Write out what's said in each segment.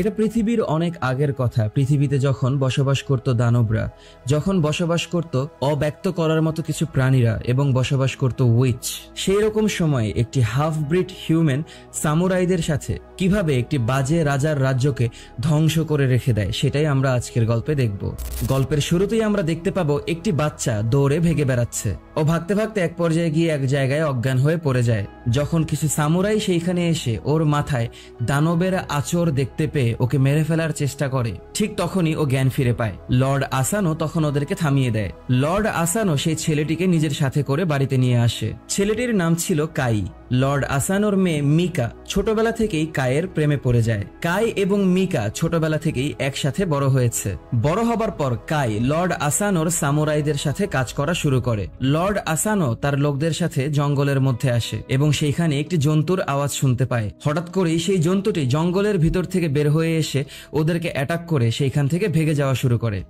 এটা পৃথিবীর অনেক আগের কথা। পৃথিবীতে যখন বসবাস করত দানবরা, যখন বসবাস করত অব্যক্ত করার মতো কিছু প্রাণীরা এবং বসবাস করত উইচ, সেই রকম সময়ে একটি হাফ ব্রিড হিউম্যান সামুরাইদের সাথে কিভাবে একটি বাজে রাজার রাজ্যকে ধ্বংস করে রেখে দেয়, সেটাই আমরা আজকের গল্পে দেখব। গল্পের শুরুতেই আমরা দেখতে পাবো একটি বাচ্চা দৌড়ে ভেগে বেড়াচ্ছে। ও ভাগতে ভাগতে এক পর্যায়ে গিয়ে এক জায়গায় অজ্ঞান হয়ে পড়ে যায়। যখন কিছু সামুরাই সেইখানে এসে ওর মাথায় দানবের আচর দেখতে পেয়ে ওকে মেরে ফেলার চেষ্টা করে, ঠিক তখনই ও জ্ঞান ফিরে পায়। লর্ড আসানো তখন ওদেরকে থামিয়ে দেয়। লর্ড আসানো সেই ছেলেটিকে নিজের সাথে করে বাড়িতে নিয়ে আসে। ছেলেটির নাম ছিল কাই। লর্ড আসানোর মেয়ে মিকা ছোটবেলা থেকেই কায়ের প্রেমে পড়ে যায়। কাই এবং মিকা ছোটবেলা থেকেই একসাথে বড় হয়েছে। বড় হবার পর কাই লর্ড আসানোর সামুরাইদের সাথে কাজ করা শুরু করে। লর্ড আসানো তার লোকদের সাথে জঙ্গলের মধ্যে আসে এবং সেইখানে একটি জন্তুর আওয়াজ শুনতে পায়। হঠাৎ করেই সেই জন্তুটি জঙ্গলের ভিতর থেকে বের হয়ে এসে ওদেরকে অ্যাটাক করে সেইখান থেকে ভেগে যাওয়া শুরু করে।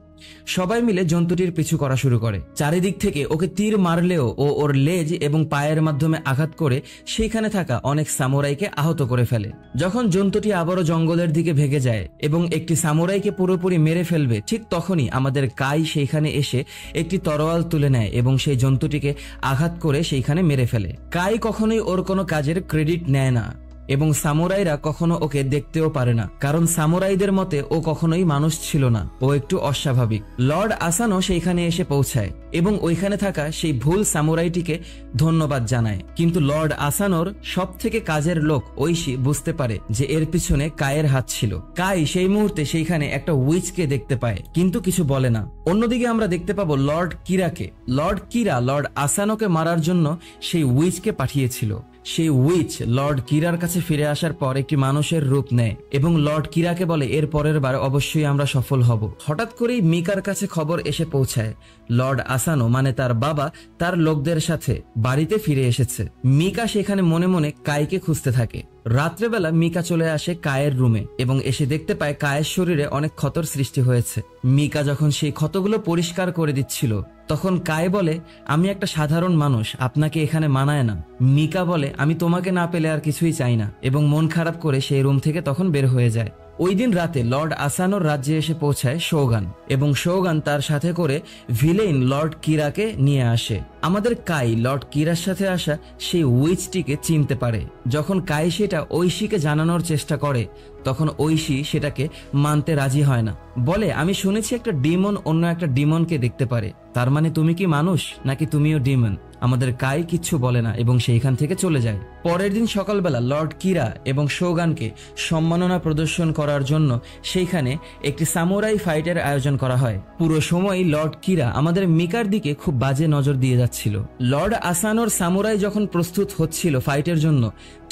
সবাই মিলে জন্তুটির পিছু করা শুরু করে। চারিদিক থেকে ওকে তীর মারলেও ও ওর লেজ এবং পায়ের মাধ্যমে আঘাত করে সেইখানে থাকা অনেক সামুরাইকে আহত করে ফেলে। যখন জন্তুটি আবারও জঙ্গলের দিকে ভেগে যায় এবং একটি সামুরাইকে পুরোপুরি মেরে ফেলবে, ঠিক তখনই আমাদের কাই সেইখানে এসে একটি তরোয়াল তুলে নেয় এবং সেই জন্তুটিকে আঘাত করে সেইখানে মেরে ফেলে। কাই কখনোই ওর কোনো কাজের ক্রেডিট নেয় না এবং সামুরাইরা কখনো ওকে দেখতেও পারে না, কারণ সামুরাইদের মতে ও কখনোই মানুষ ছিল না, ও একটু অস্বাভাবিক। লর্ড আসানো সেইখানে এসে পৌঁছায় এবং ওইখানে থাকা সেই ভুল সামুরাইটিকে ধন্যবাদ জানায়। কিন্তু লর্ড আসানোর সব থেকে কাজের লোক ঐশী বুঝতে পারে যে এর পিছনে কায়ের হাত ছিল। কাই সেই মুহূর্তে সেইখানে একটা উইচকে দেখতে পায় কিন্তু কিছু বলে না। অন্যদিকে আমরা দেখতে পাবো লর্ড কিরাকে। লর্ড কিরা লর্ড আসানোকে মারার জন্য সেই উইচকে পাঠিয়েছিল। সেই উইচ লর্ড কিরার কাছে ফিরে আসার পর একটি মানুষের রূপ নেয় এবং লর্ড কিরাকে বলে এর পরের বার অবশ্যই আমরা সফল হব। হঠাৎ করেই মিকার কাছে খবর এসে পৌঁছায় লর্ড আসানো মানে তার বাবা তার লোকদের সাথে বাড়িতে ফিরে এসেছে। মিকা সেখানে মনে মনে কাইকে খুঁজতে থাকে। রাত্রেবেলা মিকা চলে আসে কায়ের রুমে এবং এসে দেখতে পায় কায়ের শরীরে অনেক ক্ষতর সৃষ্টি হয়েছে। মিকা যখন সেই ক্ষতগুলো পরিষ্কার করে দিচ্ছিল তখন কায় বলে, আমি একটা সাধারণ মানুষ, আপনাকে এখানে মানায় না। মিকা বলে, আমি তোমাকে না পেলে আর কিছুই চাই না, এবং মন খারাপ করে সেই রুম থেকে তখন বের হয়ে যায়। ওই দিন রাতে লর্ড আসানোর রাজ্যে এসে পৌঁছায় শোগান এবং শোগান তার সাথে করে ভিলেইন লর্ড কিরাকে নিয়ে আসে। আমাদের কাই লর্ড কিরার সাথে আসা সেই উইচটিকে চিনতে পারে। যখন কাই সেটা ঐশীকে জানানোর চেষ্টা করে তখন ঐশী সেটাকে মানতে রাজি হয় না। বলে, আমি শুনেছি একটা ডিমন অন্য একটা ডিমনকে দেখতে পারে, তার মানে তুমি কি মানুষ নাকি তুমিও ডিমন? আমাদের কাই কিচ্ছু বলে না এবং সেইখান থেকে চলে যায়। পরের দিন সকালবেলা লর্ড কিরা এবং শোগানকে সম্মাননা প্রদর্শন করার জন্য সেইখানে একটি সামুরাই ফাইটের আয়োজন করা হয়। পুরো সময় লর্ড কিরা আমাদের মিকার দিকে খুব বাজে নজর দিয়ে যাচ্ছিল। লর্ড আসানোর সামুরাই যখন প্রস্তুত হচ্ছিল ফাইটের জন্য,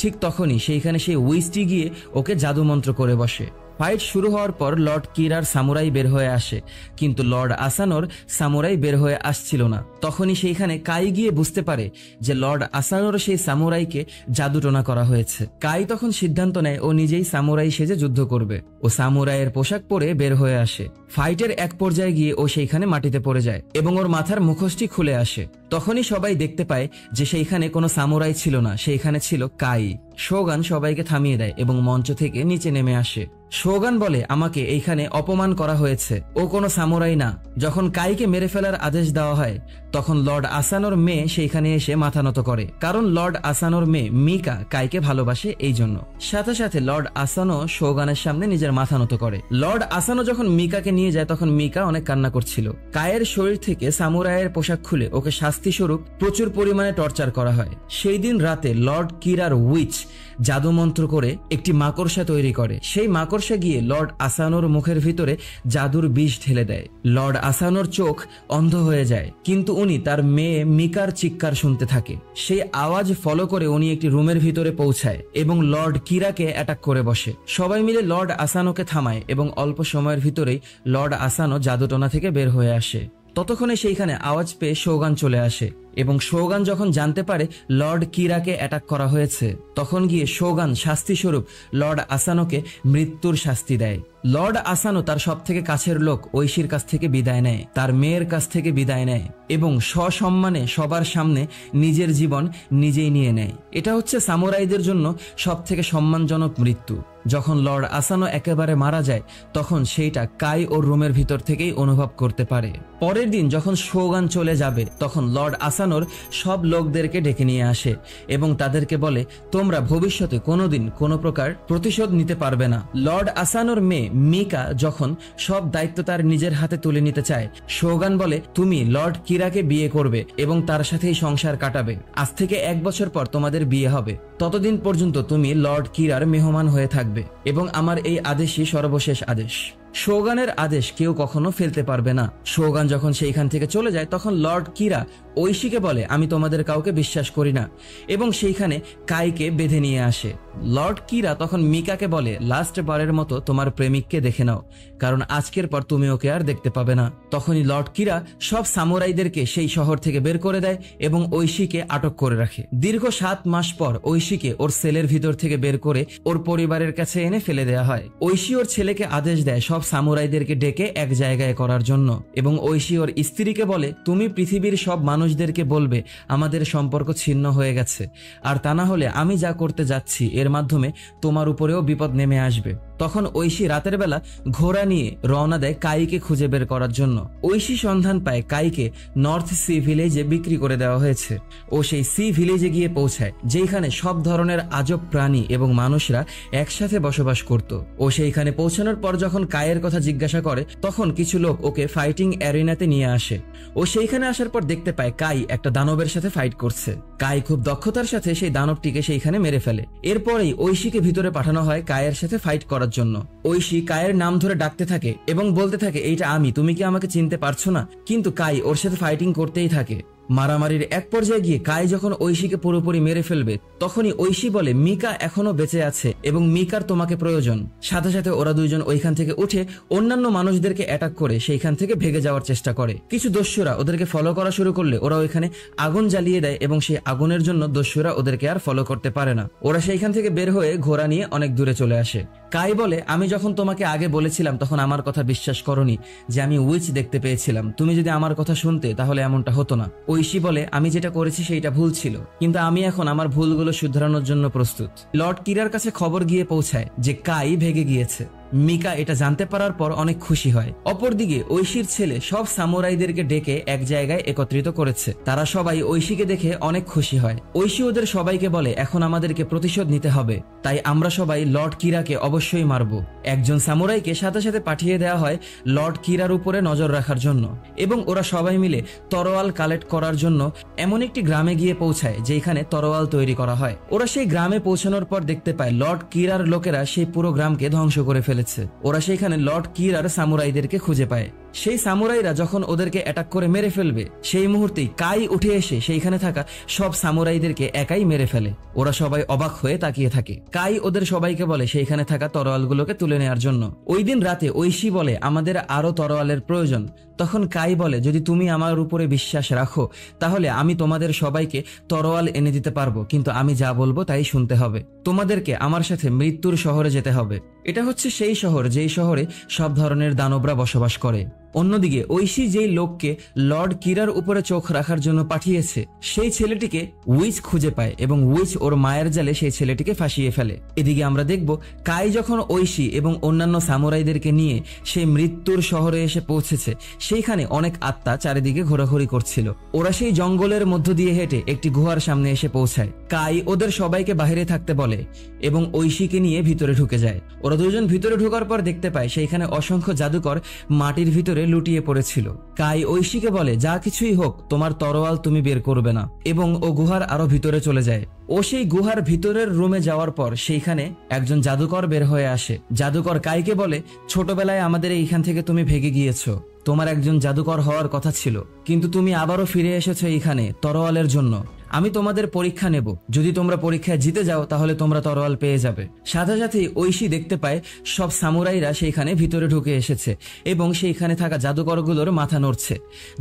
ঠিক তখনই সেইখানে সেই উইচটি গিয়ে ওকে জাদুমন্ত্র করে বসে। ফাইট শুরু হওয়ার পর লর্ড কিরার সামুরাই বের হয়ে আসে, কিন্তু লর্ড আসানোর সামুরাই বের হয়ে আসছিল না। তখনই সেইখানে কাই গিয়ে বুঝতে পারে যে লর্ড আসানোর সেই সামুরাইকে জাদুটোনা করা হয়েছে। কাই তখন সিদ্ধান্ত নেয় ও নিজেই সামুরাই সেজে যুদ্ধ করবে। ও সামুরাইয়ের পোশাক পরে বের হয়ে আসে। ফাইটের এক পর্যায়ে গিয়ে ও সেইখানে মাটিতে পড়ে যায় এবং ওর মাথার মুখোশটি খুলে আসে। তখনই সবাই দেখতে পায় যে সেইখানে কোনো সামুরাই ছিল না, সেইখানে ছিল কাই। শোগান সবাইকে থামিয়ে দেয় এবং মঞ্চ থেকে নিচে নেমে আসে। শোগান বলে, আমাকে এইখানে অপমান করা হয়েছে, ও কোনো সামুরাই না। যখন কাইকে মেরে ফেলার আদেশ দেওয়া হয় তখন লর্ড আসানোর মেয়ে সেইখানে এসে মাথা নত করে, কারণ লর্ড আসানোর মেয়ে মিকা কাইকে ভালোবাসে এই জন্য। সাথে সাথে লর্ড আসানো শোগানের সামনে নিজের মাথা নত করে। লর্ড আসানো যখন মিকাকে নিয়ে যায় তখন মিকা অনেক কান্না করছিল। কায়ের শরীর থেকে সামুরাইয়ের পোশাক খুলে ওকে শাস্তি স্বরূপ প্রচুর পরিমাণে টর্চার করা হয়। সেই দিন রাতে লর্ড কিরার উইচ জাদুমন্ত্র করে একটি মাকড়সা তৈরি করে। সেই মাকড়সা গিয়ে লর্ড আসানোর মুখের ভিতরে জাদুর বিষ ঢেলে দেয়। লর্ড আসানোর চোখ অন্ধ হয়ে যায়, কিন্তু উনি তার মেয়ে মিকার চিৎকার শুনতে থাকে। সেই আওয়াজ ফলো করে উনি একটি রুমের ভিতরে পৌঁছায় এবং লর্ড কিরাকে অ্যাটাক করে বসে। সবাই মিলে লর্ড আসানোকে থামায় এবং অল্প সময়ের ভিতরেই লর্ড আসানো জাদুটোনা থেকে বের হয়ে আসে। ততক্ষণে সেইখানে আওয়াজ পেয়ে শোগান চলে আসে এবং শোগান যখন জানতে পারে লর্ড কিরাকে অ্যাটাক করা হয়েছে, তখন গিয়ে শোগান শাস্তিস্বরূপ লর্ড আসানোকে মৃত্যুর শাস্তি দেয়। লর্ড আসানো তার সব থেকে কাছের লোক ঐশীর কাছ থেকে বিদায় নেয়, তার মেয়ের কাছ থেকে বিদায় নেয় এবং সসম্মানে সবার সামনে নিজের জীবন নিজেই নিয়ে নেয়। এটা হচ্ছে সামুরাইদের জন্য সব থেকে সম্মানজনক মৃত্যু। যখন লর্ড আসানো একেবারে মারা যায় তখন সেইটা কাই ওর রুমের ভিতর থেকেই অনুভব করতে পারে। পরের দিন যখন শোগান চলে যাবে তখন লর্ড আসানোর সব লোকদেরকে ডেকে নিয়ে আসে এবং তাদেরকে বলে, তোমরা ভবিষ্যতে কোনোদিন কোনো প্রকার প্রতিশোধ নিতে পারবে না। লর্ড আসানোর মেয়ে মিকা যখন সব দায়িত্ব তার নিজের হাতে তুলে নিতে চায়, শোগান বলে, তুমি লর্ড কিরাকে বিয়ে করবে এবং তার সাথেই সংসার কাটাবে। আজ থেকে 1 বছর পর তোমাদের বিয়ে হবে, ততদিন পর্যন্ত তুমি লর্ড কিরার মেহমান হয়ে থাকবে এবং আমার এই আদেশই সর্বশেষ আদেশ। শোগানের আদেশ কেউ কখনো ফেলতে পারবে না। শোগান যখন সেইখান থেকে চলে যায় তখন লর্ড কিরা ঐশীকে বলে, আমি তোমাদের কাউকে বিশ্বাস করি না, এবং সেইখানে কাইকে বেঁধে নিয়ে আসে। লর্ড কিরা তখন মিকাকে বলে, লাস্ট বারের মতো তোমার প্রেমিককে দেখে নাও, কারণ আজকের পর তুমি ওকে আর দেখতে পাবে না। তখনই লর্ড কিরা সব সামুরাইদেরকে সেই শহর থেকে বের করে দেয় এবং ঐশীকে আটক করে রাখে। দীর্ঘ 7 মাস পর ঐশীকে ওর সেলের ভিতর থেকে বের করে ওর পরিবারের কাছে এনে ফেলে দেওয়া হয়। ঐশী ওর ছেলেকে আদেশ দেয় সব সামুরাইদেরকে ডেকে এক জায়গায় করার জন্য, এবং ঐশী ওর স্ত্রীকে বলে, তুমি পৃথিবীর সব মানুষদেরকে বলবে আমাদের সম্পর্ক ছিন্ন হয়ে গেছে, আর তা না হলে আমি যা করতে যাচ্ছি এর মাধ্যমে তোমার উপরেও বিপদ নেমে আসবে। তখন ঐশী রাতের বেলা ঘোড়া নিয়ে রওনা দেয় কাইকে খুঁজে বের করার জন্য। ঐশী সন্ধান পায় কাইকে নর্থ সি ভিলেজে বিক্রি করে দেওয়া হয়েছে। ও সেই সি ভিলেজে গিয়ে পৌঁছায়, যেখানে সব ধরনের আজব প্রাণী এবং মানুষরা একসাথে বসবাস করত। ও সেইখানে পৌঁছানোর পর যখন কাইয়ের কথা জিজ্ঞাসা করে তখন কিছু লোক ওকে ফাইটিং অ্যারিনাতে নিয়ে আসে। ও সেইখানে আসার পর দেখতে পায় কাই একটা দানবের সাথে ফাইট করছে। কাই খুব দক্ষতার সাথে সেই দানবটিকে সেইখানে মেরে ফেলে। এরপরেই ঐশীকে ভিতরে পাঠানো হয় কাইয়ের সাথে ফাইট করার জন্য। ঐশী কাইয়ের নাম ধরে ডাকতে থাকে এবং বলতে থাকে, এইটা আমি, তুমি কি আমাকে চিনতে পারছো না? কিন্তু কাই ওর সাথে ফাইটিং করতেই থাকে। মারামারির এক পর্যায়ে গিয়ে কাই যখন ঐশীকে পুরোপুরি মেরে ফেলবে তখনই ঐশী বলে, মিকা এখনো বেঁচে আছে এবং মিকার তোমাকে প্রয়োজন। সাথে সাথে ওরা দুইজন ওইখান থেকে উঠে অন্যান্য মানুষদেরকে অ্যাটাক করে সেইখান থেকে ভেগে যাওয়ার চেষ্টা করে। কিছু দস্যুরা ওদেরকে ফলো করা শুরু করলে ওরা ওইখানে আগুন জ্বালিয়ে দেয় এবং সেই আগুনের জন্য দস্যুরা ওদেরকে আর ফলো করতে পারে না। ওরা সেইখান থেকে বের হয়ে ঘোড়া নিয়ে অনেক দূরে চলে আসে। কাই বলে, আমি যখন তোমাকে আগে বলেছিলাম তখন আমার কথা বিশ্বাস করনি যে আমি উইচ দেখতে পেয়েছিলাম। তুমি যদি আমার কথা শুনতে তাহলে এমনটা হতো না। ঐশী বলে, আমি যেটা করেছি সেইটা ভুল ছিল, কিন্তু আমি এখন আমার ভুলগুলো শুধরানোর জন্য প্রস্তুত। লর্ড কিরার কাছে খবর গিয়ে পৌঁছায় যে কাই ভেগে গিয়েছে। মিকা এটা জানতে পারার পর অনেক খুশি হয়। অপরদিকে ঐশীর ছেলে সব সামুরাইদেরকে ডেকে এক জায়গায় একত্রিত করেছে। তারা সবাই ঐশীকে দেখে অনেক খুশি হয়। ঐশী ওদের সবাইকে বলে, এখন আমাদেরকে প্রতিশোধ নিতে হবে, তাই আমরা সবাই লর্ড কিরাকে অবশ্যই মারব। একজন সামুরাইকে সাথে সাথে পাঠিয়ে দেওয়া হয় লর্ড কিরার উপরে নজর রাখার জন্য, এবং ওরা সবাই মিলে তরোয়াল কালেক্ট করার জন্য এমন একটি গ্রামে গিয়ে পৌঁছায় যেখানে তরোয়াল তৈরি করা হয়। ওরা সেই গ্রামে পৌঁছানোর পর দেখতে পায় লর্ড কিরার লোকেরা সেই পুরো গ্রামকে ধ্বংস করে ফেলেছে। ওরা সেইখানে লর্ড কিরার সামুরাইদেরকে খুঁজে পায়। সেই সামুরাইরা যখন ওদেরকে অ্যাটাক করে মেরে ফেলবে সেই মুহূর্তেই কাই উঠে এসে সেইখানে থাকা সব সামুরাইদেরকে একাই মেরে ফেলে। ওরা সবাই অবাক হয়ে তাকিয়ে থাকে। কাই ওদের সবাইকে বলে সেইখানে থাকা তরোয়ালগুলোকে তুলে নেওয়ার জন্য। ওই দিন রাতে ঐশী বলে, আমাদের আরো তরোয়ালের প্রয়োজন। তখন কাই বলে, যদি তুমি আমার উপরে বিশ্বাস রাখো তাহলে আমি তোমাদের সবাইকে তরোয়াল এনে দিতে পারবো, কিন্তু আমি যা বলবো তাই শুনতে হবে। তোমাদেরকে আমার সাথে মৃত্যুর শহরে যেতে হবে। এটা হচ্ছে সেই শহর যেই শহরে সব ধরনের দানবরা বসবাস করে। অন্যদিকে ঐশী যেই লোককে লর্ড কিরার উপরে চোখ রাখার জন্য পাঠিয়েছে সেই ছেলেটিকে উইচ খুঁজে পায় এবং উইচ ওর মায়ের জালে সেই ছেলেটিকে ফাঁসিয়ে ফেলে। এদিকে আমরা দেখব কাই যখন ঐশী এবং অন্যান্য সামুরাইদেরকে নিয়ে সেই মৃত্যুর শহরে এসে পৌঁছেছে, সেইখানে অনেক আত্মা চারিদিকে ঘোরাঘুরি করছিল। ওরা সেই জঙ্গলের মধ্য দিয়ে হেঁটে একটি গুহার সামনে এসে পৌঁছায়। কাই ওদের সবাইকে বাইরে থাকতে বলে এবং ঐশীকে নিয়ে ভিতরে ঢুকে যায়। ওরা দুজন ভিতরে ঢোকার পর দেখতে পায় সেইখানে অসংখ্য জাদুকর মাটির ভিতরে লুটিয়ে পড়েছিল। কাই ঐশীকে বলে, যা কিছুই হোক তোমার তরোয়াল তুমি বের করবে না, এবং ও গুহার আরো ভিতরে চলে যায়। ও সেই গুহার ভিতরের রুমে যাওয়ার পর সেইখানে একজন জাদুকর বের হয়ে আসে। জাদুকর কাইকে বলে, ছোটবেলায় আমাদের এইখান থেকে তুমি ভেগে গিয়েছো, তোমার একজন জাদুকর হওয়ার কথা ছিল, কিন্তু তুমি আবারও ফিরে এসেছো এইখানে তরোয়ালের জন্য। আমি তোমাদের পরীক্ষা নেব, যদি তোমরা পরীক্ষায় জিতে যাও তাহলে তোমরা তরোয়াল পেয়ে যাবে। সাথে সাথেই ঐশী দেখতে পায় সব সামুরাইরা সেইখানে ভিতরে ঢুকে এসেছে এবং সেইখানে থাকা জাদুকরগুলোর মাথা নড়ছে।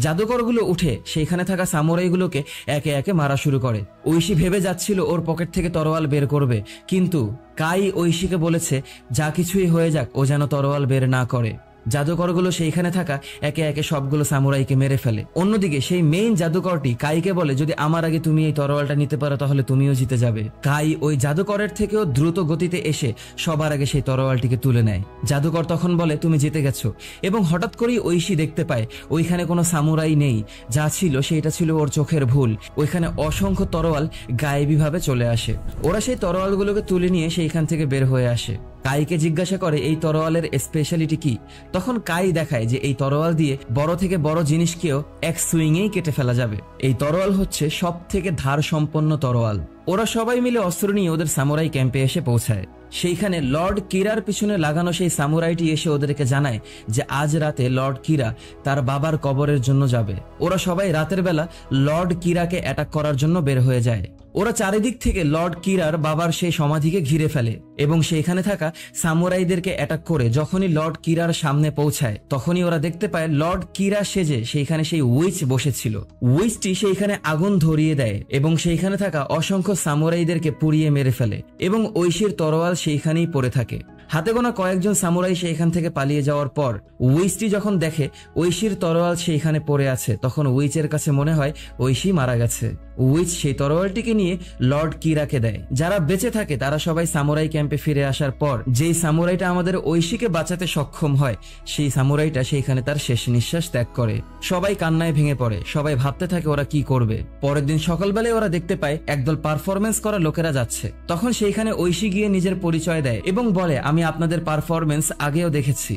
জাদুকরগুলো উঠে সেইখানে থাকা সামুরাইগুলোকে একে একে মারা শুরু করে। ঐশী ভেবে যাচ্ছিল ওর পকেট থেকে তরোয়াল বের করবে, কিন্তু কাই ঐশীকে বলেছে যা কিছুই হয়ে যাক ও যেন তরোয়াল বের না করে। জাদুকরগুলো সেইখানে থাকা একে একে সবগুলো সামুরাইকে মেরে ফেলে। অন্যদিকে সেই মেইন জাদুকরটি কাইকে বলে যদি আমার আগে তুমি এই তরোয়ালটা নিতে পারো তাহলে তুমিও জিতে যাবে। কাই ওই জাদুকরের থেকেও দ্রুত গতিতে এসে সবার আগে সেই তরোয়ালটিকে তুলে নেয়। জাদুকর তখন বলে তুমি জিতে গেছো, এবং হঠাৎ করেই ঐশী দেখতে পায় ওইখানে কোনো সামুরাই নেই, যা ছিল সেইটা ছিল ওর চোখের ভুল। ওইখানে অসংখ্য তরোয়াল গায়েবীভাবে চলে আসে। ওরা সেই তরোয়ালগুলোকে তুলে নিয়ে সেইখান থেকে বের হয়ে আসে। কাইকে জিজ্ঞাসা করে এই তরোয়ালের স্পেশালিটি কি। তখন কাই দেখায় যে এই তরোয়াল দিয়ে বড় থেকে বড় জিনিসকেও এক সুইংয়েই কেটে ফেলা যাবে। এই তরোয়াল হচ্ছে সব থেকে ধার সম্পন্ন তরোয়াল। ওরা সবাই মিলে অস্ত্র নিয়ে ওদের সামুরাই ক্যাম্পে এসে পৌঁছায়। সেইখানে লর্ড কিরার পিছনে লাগানো সেই সামুরাইটি এসে ওদেরকে জানায় যে আজ রাতে লর্ড কিরা তার বাবার কবরের জন্য যাবে। ওরা সবাই রাতের বেলা লর্ড কিরাকে অ্যাটাক করার জন্য বের হয়ে যায়। ওরা চারিদিক থেকে লর্ড কিরার বাবার সেই সমাধিকে ঘিরে ফেলে এবং সেইখানে থাকা সামুরাইদেরকে অ্যাটাক করে যখনই লর্ড কিরার সামনে পৌঁছায় তখনই ওরা দেখতে পায় লর্ড কিরা সেজে সেইখানে সেই উইচ বসেছিল। উইচটি সেইখানে আগুন ধরিয়ে দেয় এবং সেইখানে থাকা অসংখ্য সামুরাইদেরকে পুড়িয়ে মেরে ফেলে এবং ঐশীর তরোয়াল সেইখানেই পড়ে থাকে। হাতে গোনা কয়েকজন সামুরাই সেইখান থেকে পালিয়ে যাওয়ার পর উইচটি যখন দেখে ঐশীর তরোয়াল সেইখানে পড়ে আছে তখন উইচের কাছে মনে হয় ঐশী মারা গেছে। উইচ সেই তরোয়ালটিকে নিয়ে লর্ড কিরাকে দেয়। যারা বেঁচে থাকে তারা সবাই সামুরাই ক্যাম্পে ফিরে আসার পর যেই সামুরাইটা আমাদের ঐশীকে বাঁচাতে সক্ষম হয় সেই সামুরাইটা সেইখানে তার শেষ নিঃশ্বাস ত্যাগ করে। সবাই কান্নায় ভেঙে পড়ে। সবাই ভাবতে থাকে ওরা কি করবে। পরের দিন সকালবেলায় ওরা দেখতে পায় একদল পারফরমেন্স করা লোকেরা যাচ্ছে। তখন সেইখানে ঐশী গিয়ে নিজের পরিচয় দেয় এবং বলে আমি আপনাদের পারফরমেন্স আগেও দেখেছি,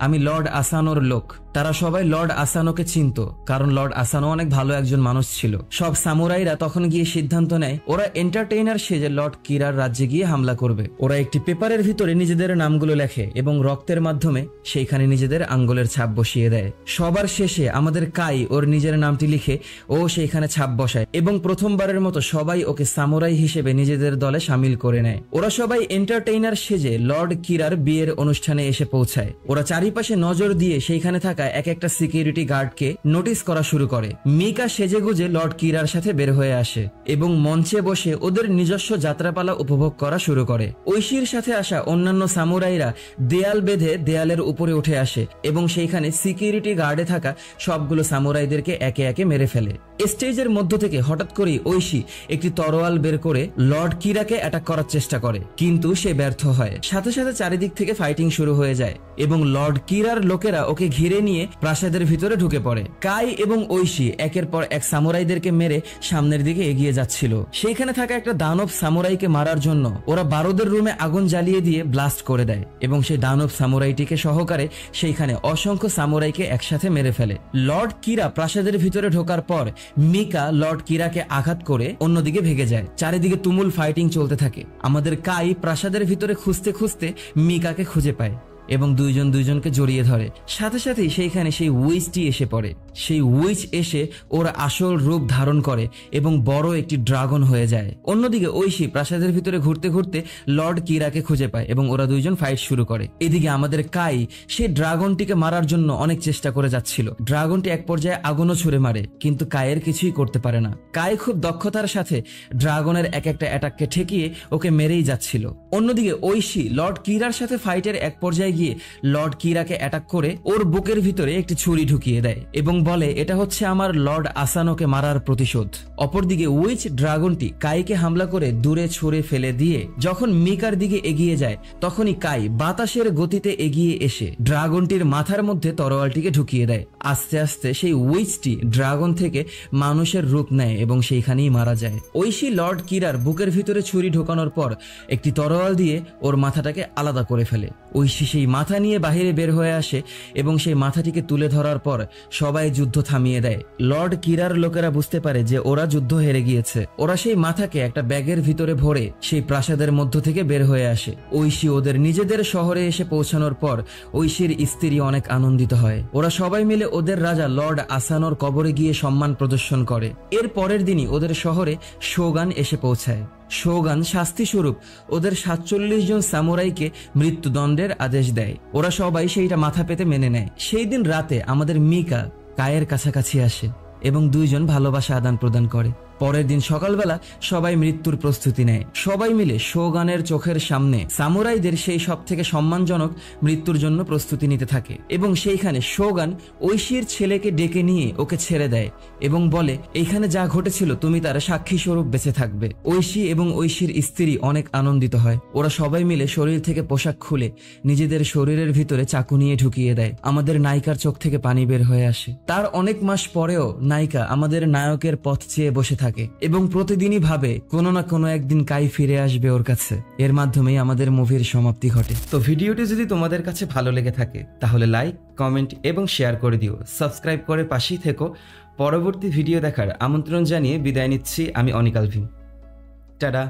আমি লর্ড আসানোর লোক। তারা সবাই লর্ড আসানোকে চিনত, কারণ লর্ড আসানো অনেক ভালো একজন মানুষ ছিল। সব সামুরাইরা তখন গিয়ে সিদ্ধান্ত নেয় ওরা এন্টারটেইনার সেজে লর্ড কিরার রাজ্যে গিয়ে হামলা করবে। ওরা একটি পেপারের ভিতরে নিজেদের নামগুলো লেখে এবং রক্তের মাধ্যমে সেইখানে নিজেদের আঙ্গুলের ছাপ বসিয়ে দেয়। সবার শেষে আমাদের কাই ওর নিজের নামটি লিখে ও সেইখানে ছাপ বসায় এবং প্রথমবারের মতো সবাই ওকে সামুরাই হিসেবে নিজেদের দলে সামিল করে নেয়। ওরা সবাই এন্টারটেইনার সেজে লর্ড কিরার বিয়ের অনুষ্ঠানে এসে পৌঁছায়। ওরা চারিপাশে নজর দিয়ে সেইখানে থাকা এক একটা সিকিউরিটি গার্ডকে নোটিস করা শুরু করে। মিকা সেজেগুজে লর্ড কিরার সাথে বের হয়ে আসে এবং মঞ্চে বসে ওদের নিজস্ব যাত্রাপালা উপভোগ করা শুরু করে। ঐশীর সাথে আসা অন্যান্য সামুরাইরা দেয়াল বেঁধে দেয়ালের উপরে উঠে আসে এবং সেইখানে সিকিউরিটি গার্ডে থাকা সবগুলো সামুরাইদেরকে একে একে মেরে ফেলে। স্টেজের মধ্য থেকে হঠাৎ করেই ঐশী একটি তরোয়াল বের করে লর্ড কিরাকে অ্যাটাক করার চেষ্টা করে, কিন্তু সে ব্যর্থ হয়। সাথে সাথে চারিদিক থেকে ফাইটিং শুরু হয়ে যায় এবং লর্ড কিরার লোকেরা ওকে ঘিরে নিয়ে প্রাসাদের ভিতরে ঢুকে পড়ে। কাই এবং ঐশী একের পর এক সামুরাইদেরকে মেরে সামনের দিকে এগিয়ে যাচ্ছিল। সেইখানে থাকা একটা দানব সামুরাইকে মারার জন্য ওরা বারুদের রুমে আগুন জ্বালিয়ে দিয়ে ব্লাস্ট করে দেয় এবং সেই দানব সামুরাইটিকে সহকারে সেইখানে অসংখ্য সামুরাইকে একসাথে মেরে ফেলে। লর্ড কিরা প্রাসাদের ভিতরে ঢোকার পর মিকা লর্ড কিরাকে আঘাত করে অন্যদিকে ভেগে যায়। চারিদিকে তুমুল ফাইটিং চলতে থাকে। আমাদের কাই প্রাসাদের ভিতরে খুঁজতে খুঁজতে মিকাকে খুঁজে পায় এবং দুইজন দুইজনকে জড়িয়ে ধরে। সাথে সাথেই সেইখানে সেই উইচটি এসে পড়ে। সেই উইচ এসে ওর আসল রূপ ধারণ করে এবং বড় একটি ড্রাগন হয়ে যায়। অন্যদিকে ঐশী প্রাসাদের ভিতরে ঘুরতে ঘুরতে লর্ড কিরাকে খুঁজে পায় এবং ওরা দুইজন ফাইট শুরু করে। এদিকে আমাদের কাই সেই ড্রাগনটিকে মারার জন্য অনেক চেষ্টা করে যাচ্ছিল। ড্রাগনটি এক পর্যায়ে আগুনও ছুড়ে মারে, কিন্তু কায়ের কিছুই করতে পারে না। কাই খুব দক্ষতার সাথে ড্রাগনের এক একটা অ্যাটাককে ঠেকিয়ে ওকে মেরেই যাচ্ছিল। অন্যদিকে ঐশী লর্ড কিরার সাথে ফাইটের এক পর্যায়ে গিয়ে লর্ড কিরাকে অ্যাটাক করে ওর বুকের ভিতরে একটি ছুরি ঢুকিয়ে দেয় এবং বলে এটা হচ্ছে আমার লর্ড আসানোকে মারার প্রতিশোধ। অপরদিকে উইচ ড্রাগনটি কাইকে হামলা করে দূরে ছুঁড়ে ফেলে দিয়ে যখন মিকার দিকে এগিয়ে যায় তখনই কাই বাতাসের গতিতে এগিয়ে এসে ড্রাগনটির মাথার মধ্যে তরোয়ালটিকে ঢুকিয়ে দেয়। আস্তে আস্তে সেই উইচটি ড্রাগন থেকে মানুষের রূপ নেয় এবং সেইখানেই মারা যায়। ঐশী লর্ড কিরার বুকের ভিতরে ছুরি ঢোকানোর পর একটি তরোয়াল দিয়ে ওর মাথাটাকে আলাদা করে ফেলে ঐশী সেই মাথা নিয়ে বাহিরে বের হয়ে আসে এবং সেই মাথাটিকে তুলে ধরার পর সবাই যুদ্ধ থামিয়ে দেয়। লর্ড কিরার লোকেরা বুঝতে পারে যে ওরা যুদ্ধ হেরে গিয়েছে। ওরা সেই মাথাকে একটা ব্যাগের ভিতরে ভরে সেই প্রাসাদের মধ্য থেকে বের হয়ে আসে। ঐশী ওদের নিজেদের শহরে এসে পৌঁছানোর পর ঐশীর স্ত্রী অনেক আনন্দিত হয়। ওরা সবাই মিলে ওদের রাজা লর্ড আসানোর কবরে গিয়ে সম্মান প্রদর্শন করে। এর পরের দিনই ওদের শহরে শোগান এসে পৌঁছায়। শোগান শাস্তি স্বরূপ ওদের 47 জন সামুরাইকে মৃত্যুদণ্ডের আদেশ দেয়। ওরা সবাই সেইটা মাথা পেতে মেনে নেয়। সেই দিন রাতে আমাদের মিকা কায়ের কাছাকাছি আসে এবং দুইজন ভালোবাসা আদান প্রদান করে। পরের দিন সকালবেলা সবাই মৃত্যুর প্রস্তুতি নেয়। সবাই মিলে শোগানের চোখের সামনে সামুরাইদের সেই সব থেকে সম্মানজনক মৃত্যুর জন্য প্রস্তুতি নিতে থাকে এবং সেইখানে শোগান ঐশীর ছেলেকে ডেকে নিয়ে ওকে ছেড়ে দেয় এবং বলে, এইখানে যা ঘটেছিল তুমি তার সাক্ষী স্বরূপ বেঁচে থাকবে। ঐশী এবং ঐশীর স্ত্রী অনেক আনন্দিত হয়। ওরা সবাই মিলে শরীর থেকে পোশাক খুলে নিজেদের শরীরের ভিতরে চাকু নিয়ে ঢুকিয়ে দেয়। আমাদের নায়িকার চোখ থেকে পানি বের হয়ে আসে। তার অনেক মাস পরেও নায়িকা আমাদের নায়কের পথ চেয়ে বসে থাকে এবং প্রতিদিনই ভাবে কোনো না কোনো একদিন কাই ফিরে আসবে ওর কাছে। এর মাধ্যমেই আমাদের মুভির সমাপ্তি ঘটে। তো ভিডিওটি যদি তোমাদের কাছে ভালো লেগে থাকে তাহলে লাইক, কমেন্ট এবং শেয়ার করে দিও। সাবস্ক্রাইব করে পাশেই থেকো। পরবর্তী ভিডিও দেখার আমন্ত্রণ জানিয়ে বিদায় নিচ্ছি আমি অনিক আলভিন। টাটা।